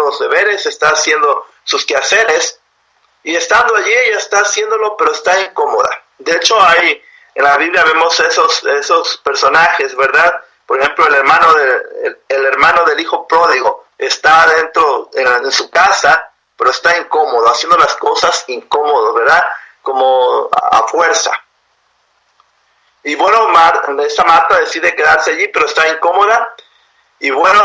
los deberes, está haciendo sus quehaceres, y estando allí ella está haciéndolo, pero está incómoda. De hecho, en la Biblia vemos esos personajes, ¿verdad? Por ejemplo, el hermano del hijo pródigo está dentro en su casa, pero está incómodo, haciendo las cosas incómodo, ¿verdad? Como a fuerza. Y bueno, esta Marta decide quedarse allí, pero está incómoda. Y bueno,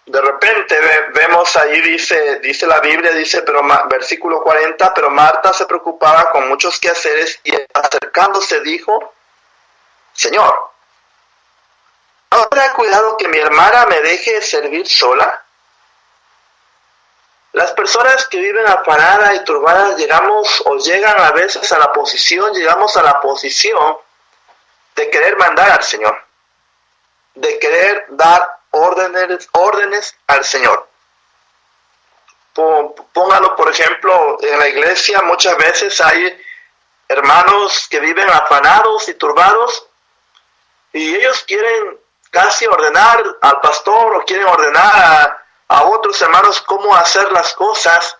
de repente vemos ahí, dice la Biblia, pero versículo 40, pero Marta se preocupaba con muchos quehaceres y acercándose dijo, Señor, ¿no tendrá cuidado que mi hermana me deje servir sola? Las personas que viven afanadas y turbadas llegan a veces llegamos a la posición de querer mandar al Señor, de querer dar órdenes al Señor. Póngalo, por ejemplo, en la iglesia muchas veces hay hermanos que viven afanados y turbados y ellos quieren casi ordenar al pastor o quieren ordenar a otros hermanos cómo hacer las cosas,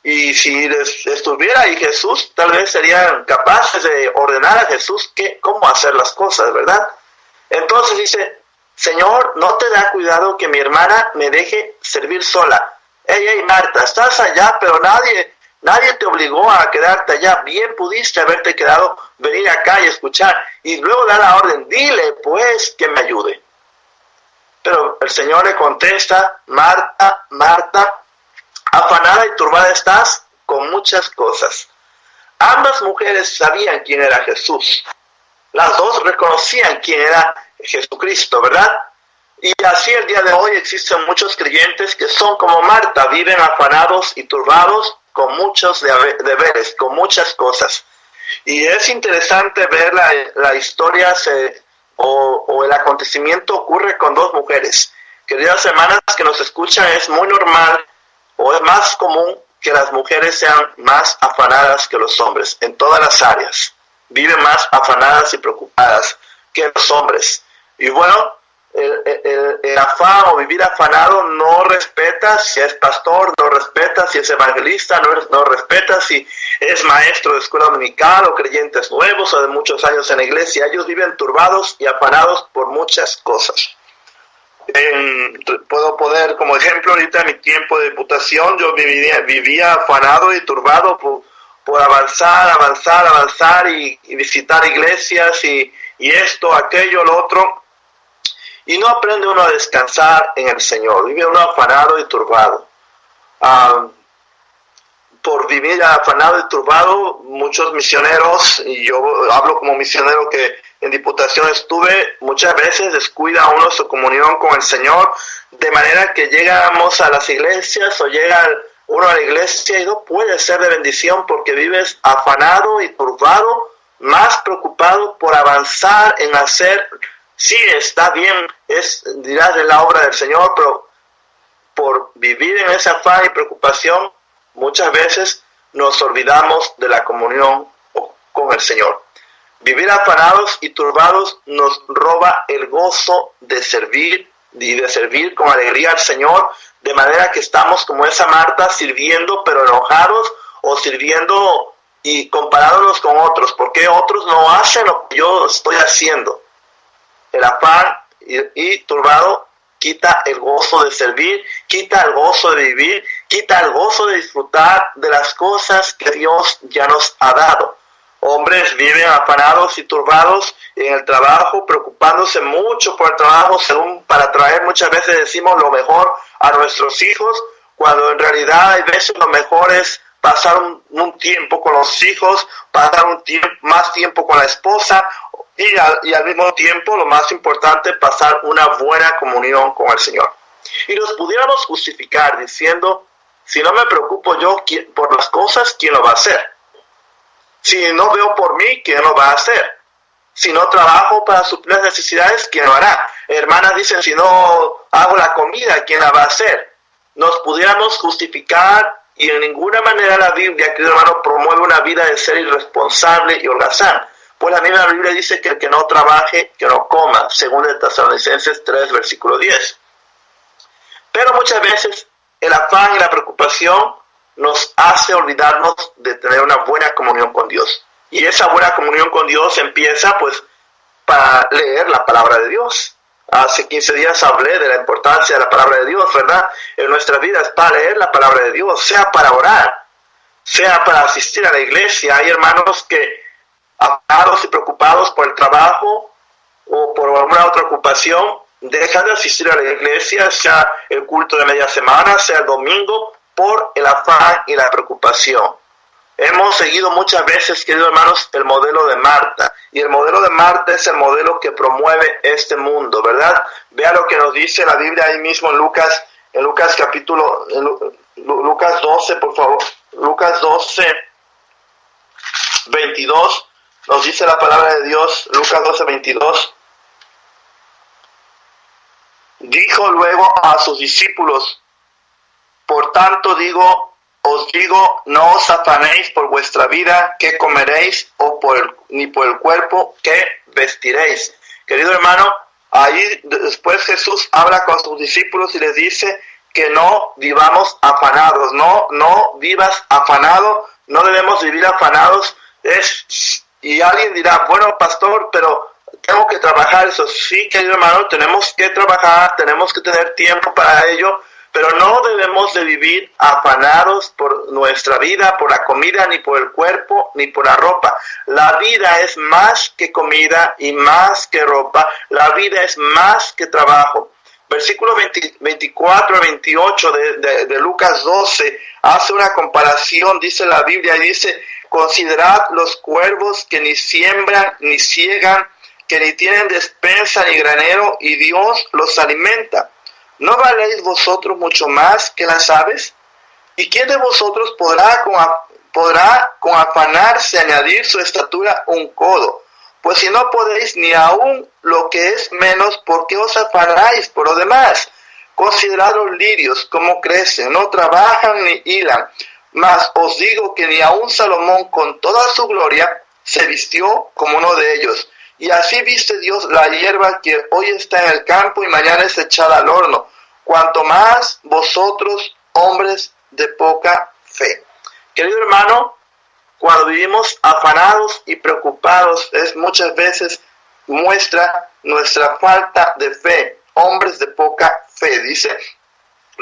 y si estuviera ahí Jesús, tal vez serían capaces de ordenar a Jesús cómo hacer las cosas, ¿verdad? Entonces dice, Señor, ¿no te da cuidado que mi hermana me deje servir sola? Hey, Marta, estás allá, pero nadie te obligó a quedarte allá. Bien pudiste haberte quedado, venir acá y escuchar, y luego dar la orden, dile pues que me ayude. Pero el Señor le contesta, Marta, Marta, afanada y turbada estás con muchas cosas. Ambas mujeres sabían quién era Jesús. Las dos reconocían quién era Jesucristo, ¿verdad? Y así el día de hoy existen muchos creyentes que son como Marta, viven afanados y turbados con muchos deberes, con muchas cosas. Y es interesante ver la historia o el acontecimiento ocurre con dos mujeres. Queridas hermanas que nos escuchan, es muy normal o es más común que las mujeres sean más afanadas que los hombres en todas las áreas. Viven más afanadas y preocupadas que los hombres. Y bueno, el afán o vivir afanado no respeta si es pastor, no respeta si es evangelista, no respeta si es maestro de escuela dominical o creyentes nuevos o de muchos años en la iglesia. Ellos viven turbados y afanados por muchas cosas. Puedo poner como ejemplo ahorita mi tiempo de diputación. Yo vivía afanado y turbado por avanzar y visitar iglesias y esto, aquello, lo otro. Y no aprende uno a descansar en el Señor. Vive uno afanado y turbado. Por vivir afanado y turbado, muchos misioneros, y yo hablo como misionero que en diputación estuve, muchas veces descuida uno su comunión con el Señor, de manera que llegamos a las iglesias o llega uno a la iglesia y no puede ser de bendición porque vives afanado y turbado, más preocupado por avanzar en hacer. Sí, está bien, dirás de la obra del Señor, pero por vivir en ese afán y preocupación, muchas veces nos olvidamos de la comunión con el Señor. Vivir afanados y turbados nos roba el gozo de servir y de servir con alegría al Señor, de manera que estamos como esa Marta sirviendo pero enojados o sirviendo y comparándonos con otros, porque otros no hacen lo que yo estoy haciendo. El afán y turbado quita el gozo de servir, quita el gozo de vivir, quita el gozo de disfrutar de las cosas que Dios ya nos ha dado. Hombres viven afanados y turbados en el trabajo, preocupándose mucho por el trabajo, según para traer, muchas veces decimos lo mejor a nuestros hijos, cuando en realidad hay veces lo mejor es pasar un tiempo con los hijos, pasar más tiempo con la esposa, y al mismo tiempo, lo más importante, pasar una buena comunión con el Señor. Y nos pudiéramos justificar diciendo, si no me preocupo yo por las cosas, ¿quién lo va a hacer? Si no veo por mí, ¿quién lo va a hacer? Si no trabajo para suplir las necesidades, ¿quién lo hará? Hermanas dicen, si no hago la comida, ¿quién la va a hacer? Nos pudiéramos justificar, y en ninguna manera la Biblia, querido hermano, promueve una vida de ser irresponsable y holgazán. Pues la misma Biblia dice que el que no trabaje, que no coma, según el Tesalonicenses 3, versículo 10. Pero muchas veces el afán y la preocupación nos hace olvidarnos de tener una buena comunión con Dios. Y esa buena comunión con Dios empieza pues para leer la palabra de Dios. Hace 15 días hablé de la importancia de la palabra de Dios, ¿verdad? En nuestra vida es para leer la palabra de Dios, sea para orar, sea para asistir a la iglesia. Hay hermanos que, afanados y preocupados por el trabajo o por alguna otra ocupación, dejan de asistir a la iglesia, sea el culto de media semana, sea el domingo, por el afán y la preocupación. Hemos seguido muchas veces, queridos hermanos, el modelo de Marta. Y el modelo de Marta es el modelo que promueve este mundo, ¿verdad? Vea lo que nos dice la Biblia ahí mismo en Lucas capítulo, Lucas 12, por favor. Lucas 12, 22, nos dice la palabra de Dios, Lucas 12, 22. Dijo luego a sus discípulos: por tanto os digo, no os afanéis por vuestra vida, qué comeréis, ni por el cuerpo, qué vestiréis. Querido hermano, ahí después Jesús habla con sus discípulos y les dice que no vivamos afanados, no vivas afanado, no debemos vivir afanados. Y alguien dirá, bueno, pastor, pero tengo que trabajar. Eso sí, querido hermano, tenemos que trabajar, tenemos que tener tiempo para ello, pero no debemos de vivir afanados por nuestra vida, por la comida, ni por el cuerpo, ni por la ropa. La vida es más que comida y más que ropa. La vida es más que trabajo. Versículo 24 a 28 de Lucas 12 hace una comparación, dice la Biblia, y dice: considerad los cuervos que ni siembran ni siegan, que ni tienen despensa ni granero, y Dios los alimenta. ¿No valéis vosotros mucho más que las aves? ¿Y quién de vosotros podrá con afanarse añadir su estatura un codo? Pues si no podéis ni aun lo que es menos, ¿por qué os afanáis por lo demás? Considerad los lirios, cómo crecen, no trabajan ni hilan. Mas os digo que ni aun Salomón con toda su gloria se vistió como uno de ellos. Y así viste Dios la hierba que hoy está en el campo y mañana es echada al horno. Cuanto más vosotros, hombres de poca fe. Querido hermano, cuando vivimos afanados y preocupados, es muchas veces muestra nuestra falta de fe. Hombres de poca fe, dice.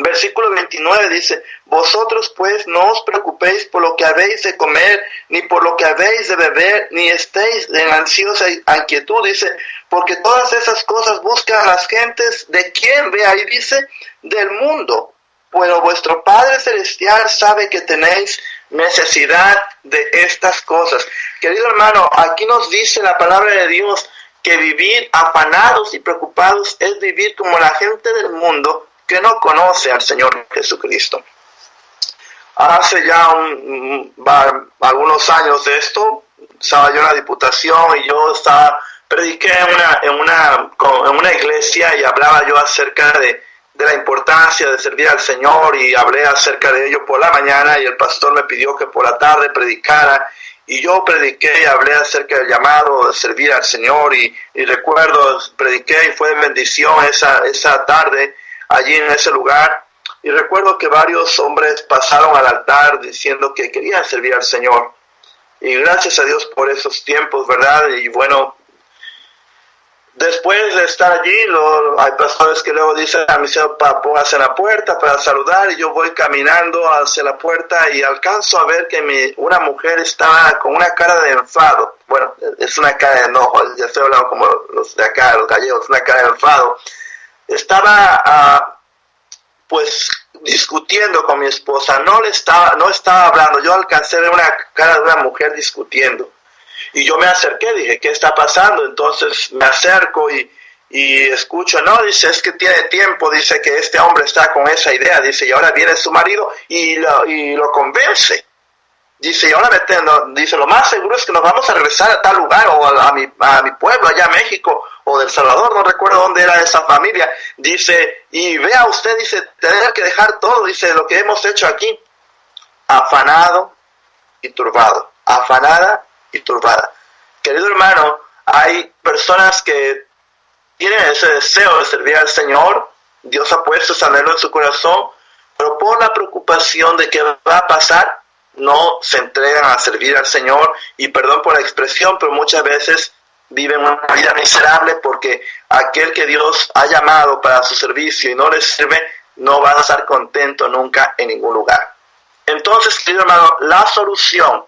Versículo 29 dice: vosotros pues no os preocupéis por lo que habéis de comer, ni por lo que habéis de beber, ni estéis en ansiosa inquietud, dice, porque todas esas cosas buscan las gentes. ¿De quién? Ve ahí, dice, del mundo. Pero vuestro Padre Celestial sabe que tenéis necesidad de estas cosas. Querido hermano, aquí nos dice la palabra de Dios que vivir afanados y preocupados es vivir como la gente del mundo que no conoce al Señor Jesucristo. Hace ya algunos años de esto, estaba yo en la diputación y yo prediqué en una iglesia y hablaba yo acerca de la importancia de servir al Señor, y hablé acerca de ello por la mañana, y el pastor me pidió que por la tarde predicara, y yo prediqué y hablé acerca del llamado de servir al Señor, y recuerdo, prediqué y fue de bendición esa tarde allí en ese lugar, y recuerdo que varios hombres pasaron al altar diciendo que querían servir al Señor, y gracias a Dios por esos tiempos, ¿verdad? Y bueno, después de estar allí, hay pastores que luego dicen a mi Señor, póngase en la puerta para saludar, y yo voy caminando hacia la puerta y alcanzo a ver que una mujer estaba con una cara de enfado. Bueno, es una cara de enojo, ya estoy hablando como los de acá, los gallegos, una cara de enfado. Estaba pues discutiendo con mi esposa, no estaba hablando, yo alcancé a ver una cara de una mujer discutiendo. Y yo me acerqué, dije, ¿qué está pasando? Entonces me acerco y escucho, no, dice, es que tiene tiempo, dice que este hombre está con esa idea, dice, y ahora viene su marido y lo convence. Dice, y ahora dice, lo más seguro es que nos vamos a regresar a tal lugar, o a mi pueblo, allá a México, o del Salvador, no recuerdo dónde era esa familia. Dice, y vea usted, dice, tener que dejar todo, dice, lo que hemos hecho aquí. Afanado y turbado, afanada y turbada. Querido hermano, hay personas que tienen ese deseo de servir al Señor. Dios ha puesto ese anhelo en su corazón, pero por la preocupación de qué va a pasar, no se entregan a servir al Señor, y perdón por la expresión, pero muchas veces viven una vida miserable porque aquel que Dios ha llamado para su servicio y no les sirve, no va a estar contento nunca en ningún lugar. Entonces, querido hermano, la solución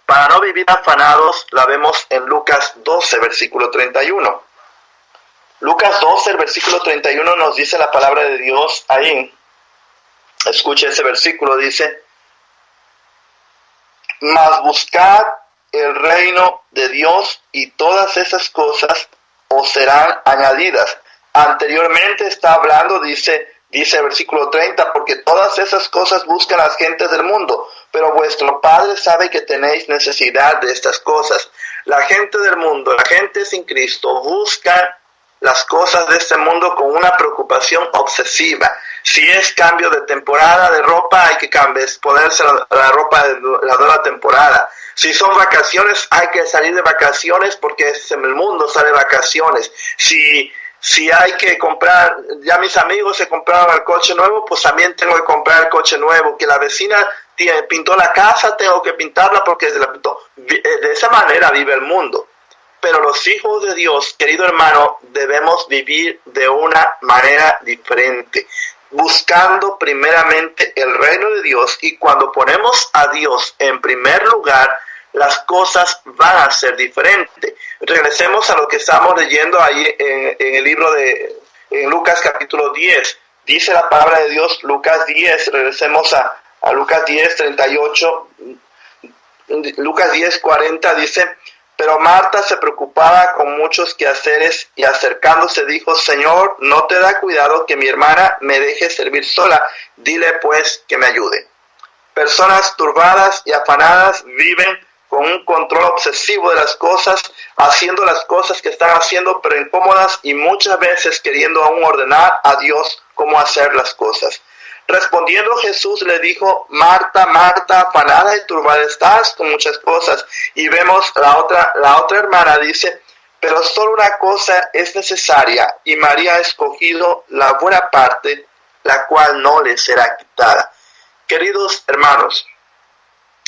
para no vivir afanados la vemos en Lucas 12, versículo 31. Lucas 12, el versículo 31 nos dice la palabra de Dios ahí. Escuche ese versículo, dice: mas buscad el reino de Dios y todas esas cosas os serán añadidas. Anteriormente está hablando, dice el versículo 30, porque todas esas cosas buscan las gentes del mundo, pero vuestro Padre sabe que tenéis necesidad de estas cosas. La gente del mundo, la gente sin Cristo, busca las cosas de este mundo con una preocupación obsesiva. Si es cambio de temporada de ropa, hay que ponerse la ropa de la nueva temporada. Si son vacaciones, hay que salir de vacaciones porque en el mundo sale de vacaciones. Si hay que comprar, ya mis amigos se compraron el coche nuevo, pues también tengo que comprar el coche nuevo. Que la vecina pintó la casa, tengo que pintarla porque se la pintó. De esa manera vive el mundo. Pero los hijos de Dios, querido hermano, debemos vivir de una manera diferente, buscando primeramente el reino de Dios, y cuando ponemos a Dios en primer lugar, las cosas van a ser diferentes. Regresemos a lo que estamos leyendo ahí en el libro en Lucas capítulo 10. Dice la palabra de Dios, Lucas 10, regresemos a Lucas 10, 38, Lucas 10, 40, dice: pero Marta se preocupaba con muchos quehaceres y acercándose dijo: Señor, ¿no te da cuidado que mi hermana me deje servir sola? Dile pues que me ayude. Personas turbadas y afanadas viven con un control obsesivo de las cosas, haciendo las cosas que están haciendo, pero incómodas, y muchas veces queriendo aún ordenar a Dios cómo hacer las cosas. Respondiendo Jesús le dijo: Marta, Marta, afanada y turbada estás con muchas cosas. Y vemos la otra hermana dice: pero solo una cosa es necesaria, y María ha escogido la buena parte, la cual no le será quitada. Queridos hermanos,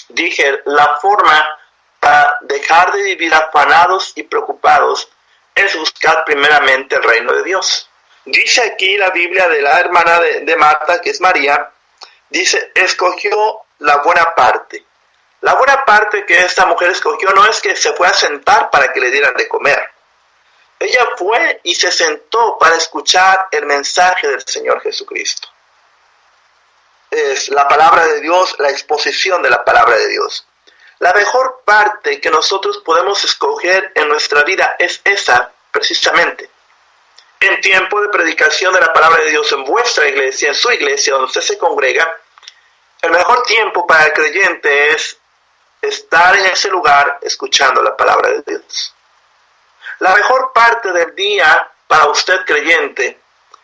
dije, la forma para dejar de vivir afanados y preocupados es buscar primeramente el reino de Dios. Dice aquí la Biblia de la hermana de Marta, que es María, dice: escogió la buena parte. La buena parte que esta mujer escogió no es que se fue a sentar para que le dieran de comer. Ella fue y se sentó para escuchar el mensaje del Señor Jesucristo. Es la palabra de Dios, la exposición de la palabra de Dios. La mejor parte que nosotros podemos escoger en nuestra vida es esa, precisamente. En tiempo de predicación de la palabra de Dios en vuestra iglesia, en su iglesia, donde usted se congrega, el mejor tiempo para el creyente es estar en ese lugar escuchando la palabra de Dios. La mejor parte del día para usted creyente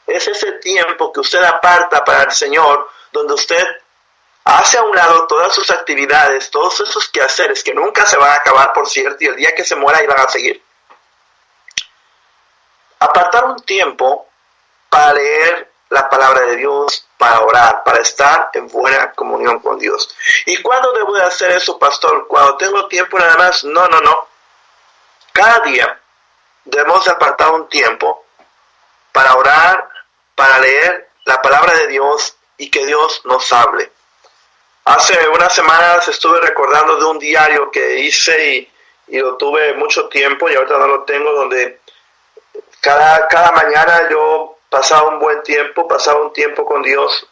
es ese tiempo que usted aparta para el Señor, donde usted hace a un lado todas sus actividades, todos esos quehaceres que nunca se van a acabar, por cierto, y el día que se muera iban a seguir. Apartar un tiempo para leer la palabra de Dios, para orar, para estar en buena comunión con Dios. ¿Y cuándo debo de hacer eso, pastor? ¿Cuando tengo tiempo nada más? No. Cada día debemos de apartar un tiempo para orar, para leer la palabra de Dios y que Dios nos hable. Hace unas semanas estuve recordando de un diario que hice y lo tuve mucho tiempo, y ahorita no lo tengo, donde cada mañana yo pasaba un tiempo con Dios,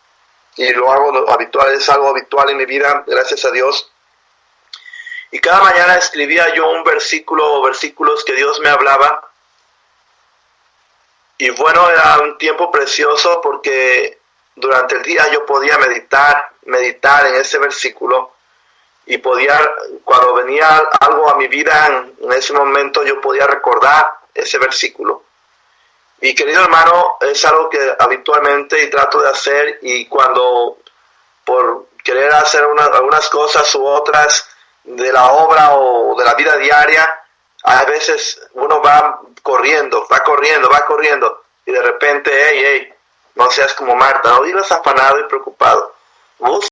y lo hago habitual, es algo habitual en mi vida, gracias a Dios. Y cada mañana escribía yo un versículo o versículos que Dios me hablaba. Y bueno, era un tiempo precioso porque durante el día yo podía meditar en ese versículo, y cuando venía algo a mi vida en ese momento, yo podía recordar ese versículo. Y querido hermano, es algo que habitualmente y trato de hacer, y cuando por querer hacer algunas cosas u otras de la obra o de la vida diaria, a veces uno va corriendo, y de repente, hey, No seas como Marta, no vivas afanado y preocupado. Busca